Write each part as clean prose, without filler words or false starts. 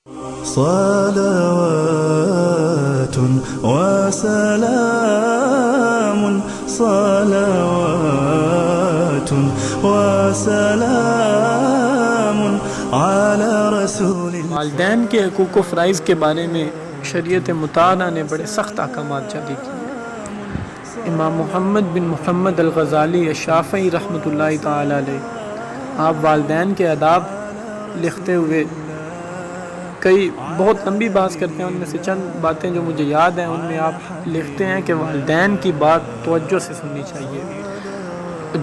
صلوات وسلام صلوات وسلام على رسول الله۔ والدین کے حقوق و فرائض کے بارے میں شریعت مطالعہ نے بڑے سخت احکامات جاری کیے ہیں۔ امام محمد بن محمد الغزالی الشافعی رحمۃ اللہ تعالی علیہ آپ والدین کے آداب لکھتے ہوئے کئی بہت لمبی بات کرتے ہیں، ان میں سے چند باتیں جو مجھے یاد ہیں، ان میں آپ لکھتے ہیں کہ والدین کی بات توجہ سے سننی چاہیے،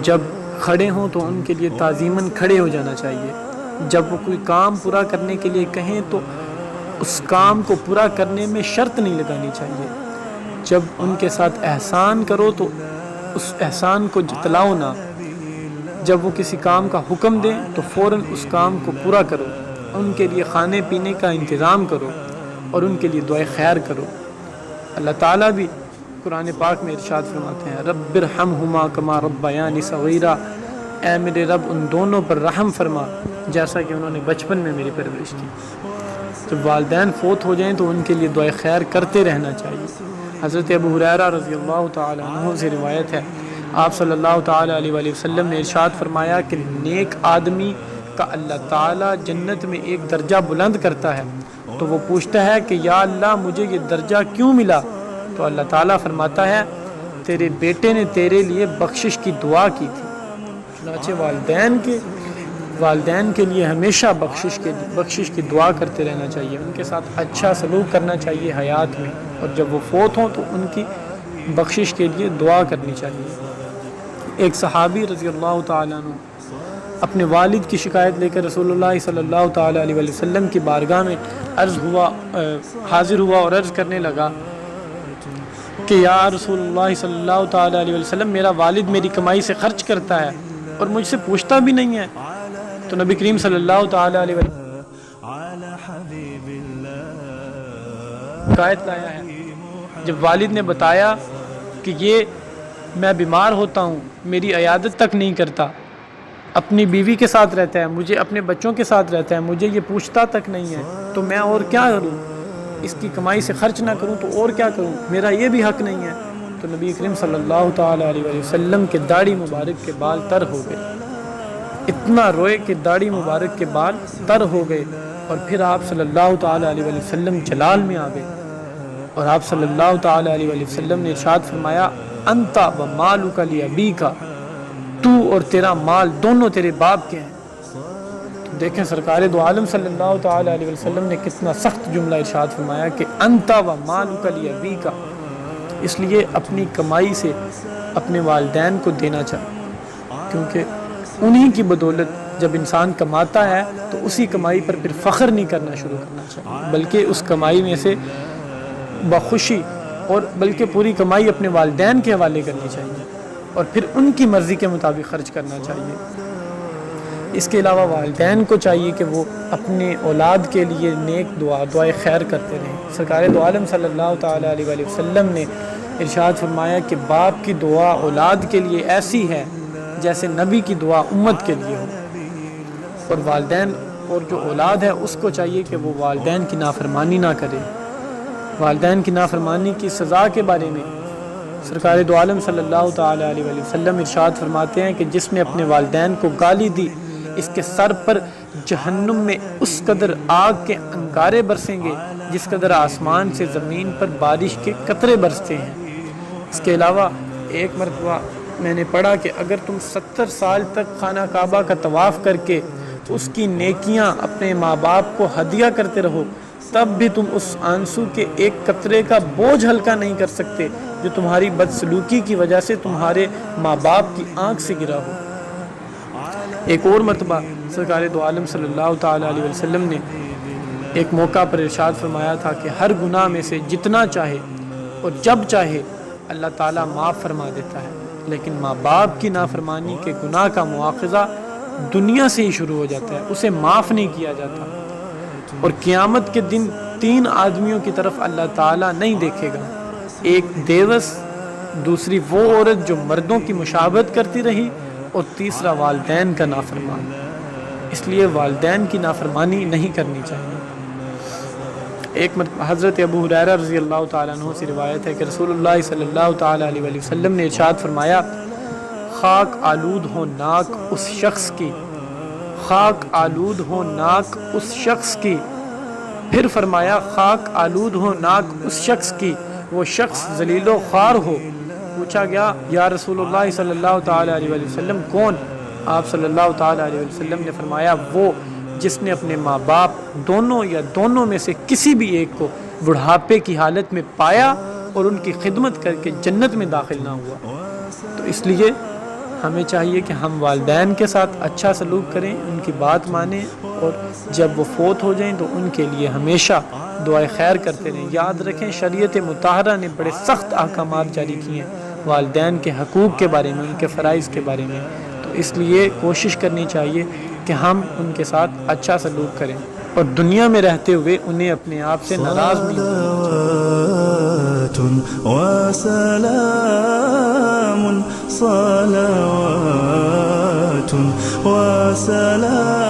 جب کھڑے ہوں تو ان کے لیے تعظیماً کھڑے ہو جانا چاہیے، جب وہ کوئی کام پورا کرنے کے لیے کہیں تو اس کام کو پورا کرنے میں شرط نہیں لگانی چاہیے، جب ان کے ساتھ احسان کرو تو اس احسان کو جتلاؤ نہ، جب وہ کسی کام کا حکم دیں تو فوراً اس کام کو پورا کرو، ان کے لیے کھانے پینے کا انتظام کرو اور ان کے لیے دعائے خیر کرو۔ اللہ تعالیٰ بھی قرآن پاک میں ارشاد فرماتے ہیں رب ارحمہما کما ربیانی صغیرا، اے میرے رب ان دونوں پر رحم فرما جیسا کہ انہوں نے بچپن میں میری پرورش کی۔ جب والدین فوت ہو جائیں تو ان کے لیے دعائے خیر کرتے رہنا چاہیے۔ حضرت ابو ہریرہ رضی اللہ تعالی عنہ سے روایت ہے، آپ صلی اللہ تعالی علیہ وآلہ وسلم نے ارشاد فرمایا کہ نیک آدمی کا اللہ تعالیٰ جنت میں ایک درجہ بلند کرتا ہے تو وہ پوچھتا ہے کہ یا اللہ مجھے یہ درجہ کیوں ملا؟ تو اللہ تعالیٰ فرماتا ہے تیرے بیٹے نے تیرے لیے بخشش کی دعا کی تھی۔ چنانچہ والدین کے لیے ہمیشہ بخشش کی دعا کرتے رہنا چاہیے، ان کے ساتھ اچھا سلوک کرنا چاہیے حیات میں، اور جب وہ فوت ہوں تو ان کی بخشش کے لیے دعا کرنی چاہیے۔ ایک صحابی رضی اللہ تعالیٰ عنہ اپنے والد کی شکایت لے کر رسول اللہ صلی اللہ تعالیٰ علیہ وسلم کی بارگاہ میں حاضر ہوا اور عرض کرنے لگا کہ یا رسول اللہ صلی اللہ تعالیٰ علیہ وسلم، میرا والد میری کمائی سے خرچ کرتا ہے اور مجھ سے پوچھتا بھی نہیں ہے۔ تو نبی کریم صلی اللہ تعالیٰ علیہ وسلم شکایت لایا ہے، جب والد نے بتایا کہ یہ میں بیمار ہوتا ہوں، میری عیادت تک نہیں کرتا، اپنی بیوی کے ساتھ رہتا ہے، مجھے اپنے بچوں کے ساتھ رہتا ہے، مجھے یہ پوچھتا تک نہیں ہے، تو میں اور کیا کروں؟ اس کی کمائی سے خرچ نہ کروں تو اور کیا کروں؟ میرا یہ بھی حق نہیں ہے۔ تو نبی کریم صلی اللہ تعالیٰ علیہ وسلم کے داڑھی مبارک کے بال تر ہو گئے، اتنا روئے کہ داڑھی مبارک کے بال تر ہو گئے، اور پھر آپ صلی اللہ تعالیٰ علیہ وسلم جلال میں آ گئے، اور آپ صلی اللہ تعالیٰ علیہ وسلم نے ارشاد فرمایا انت و مالک لابیک، تو اور تیرا مال دونوں تیرے باپ کے ہیں۔ تو دیکھیں سرکار دو عالم صلی اللہ تعالیٰ علیہ وسلم نے کتنا سخت جملہ ارشاد فرمایا کہ انت و مالک لابیک، اس لیے اپنی کمائی سے اپنے والدین کو دینا چاہیے، کیونکہ انہی کی بدولت جب انسان کماتا ہے تو اسی کمائی پر پھر فخر نہیں کرنا شروع کرنا چاہیے، بلکہ اس کمائی میں سے بخوشی اور بلکہ پوری کمائی اپنے والدین کے حوالے کرنی چاہیے اور پھر ان کی مرضی کے مطابق خرچ کرنا چاہیے۔ اس کے علاوہ والدین کو چاہیے کہ وہ اپنے اولاد کے لیے نیک دعائے خیر کرتے رہیں۔ سرکار دو عالم صلی اللہ تعالیٰ علیہ وآلہ وسلم نے ارشاد فرمایا کہ باپ کی دعا اولاد کے لیے ایسی ہے جیسے نبی کی دعا امت کے لیے ہو، اور والدین اور جو اولاد ہے اس کو چاہیے کہ وہ والدین کی نافرمانی نہ کرے۔ والدین کی نافرمانی کی سزا کے بارے میں سرکار دو عالم صلی اللہ تعالیٰ علیہ وسلم ارشاد فرماتے ہیں کہ جس نے اپنے والدین کو گالی دی اس کے سر پر جہنم میں اس قدر آگ کے انگارے برسیں گے جس قدر آسمان سے زمین پر بارش کے قطرے برستے ہیں۔ اس کے علاوہ ایک مرتبہ میں نے پڑھا کہ اگر تم 70 سال تک خانہ کعبہ کا طواف کر کے اس کی نیکیاں اپنے ماں باپ کو ہدیہ کرتے رہو تب بھی تم اس آنسو کے ایک قطرے کا بوجھ ہلکا نہیں کر سکتے جو تمہاری بدسلوکی کی وجہ سے تمہارے ماں باپ کی آنکھ سے گرا ہو۔ ایک اور مرتبہ سرکار دو عالم صلی اللہ تعالیٰ علیہ وسلم نے ایک موقع پر ارشاد فرمایا تھا کہ ہر گناہ میں سے جتنا چاہے اور جب چاہے اللہ تعالیٰ معاف فرما دیتا ہے، لیکن ماں باپ کی نافرمانی کے گناہ کا مواخذہ دنیا سے ہی شروع ہو جاتا ہے، اسے معاف نہیں کیا جاتا، اور قیامت کے دن 3 آدمیوں کی طرف اللہ تعالیٰ نہیں دیکھے گا، ایک دیوس، دوسری وہ عورت جو مردوں کی مشابہت کرتی رہی، اور تیسرا والدین کا نافرمان۔ اس لیے والدین کی نافرمانی نہیں کرنی چاہیے۔ ایک حضرت ابو ہریرہ رضی اللہ تعالیٰ عنہ سے روایت ہے کہ رسول اللہ صلی اللہ تعالیٰ علیہ وآلہ وسلم نے ارشاد فرمایا خاک آلود ہو ناک اس شخص کی، خاک آلود ہو ناک اس شخص کی، پھر فرمایا خاک آلود ہو ناک اس شخص کی وہ شخص ذلیل و خوار ہو۔ پوچھا گیا یا رسول اللہ صلی اللہ تعالیٰ علیہ وآلہ وسلم کون؟ آپ صلی اللہ تعالیٰ علیہ وسلم نے فرمایا وہ جس نے اپنے ماں باپ دونوں یا دونوں میں سے کسی بھی ایک کو بڑھاپے کی حالت میں پایا اور ان کی خدمت کر کے جنت میں داخل نہ ہوا۔ تو اس لیے ہمیں چاہیے کہ ہم والدین کے ساتھ اچھا سلوک کریں، ان کی بات مانیں، اور جب وہ فوت ہو جائیں تو ان کے لیے ہمیشہ دعائے خیر کرتے رہیں۔ یاد رکھیں شریعت مطہرہ نے بڑے سخت احکامات جاری کیے ہیں والدین کے حقوق کے بارے میں، ان کے فرائض کے بارے میں، تو اس لیے کوشش کرنی چاہیے کہ ہم ان کے ساتھ اچھا سلوک کریں اور دنیا میں رہتے ہوئے انہیں اپنے آپ سے ناراض نہیں صلوات وسلام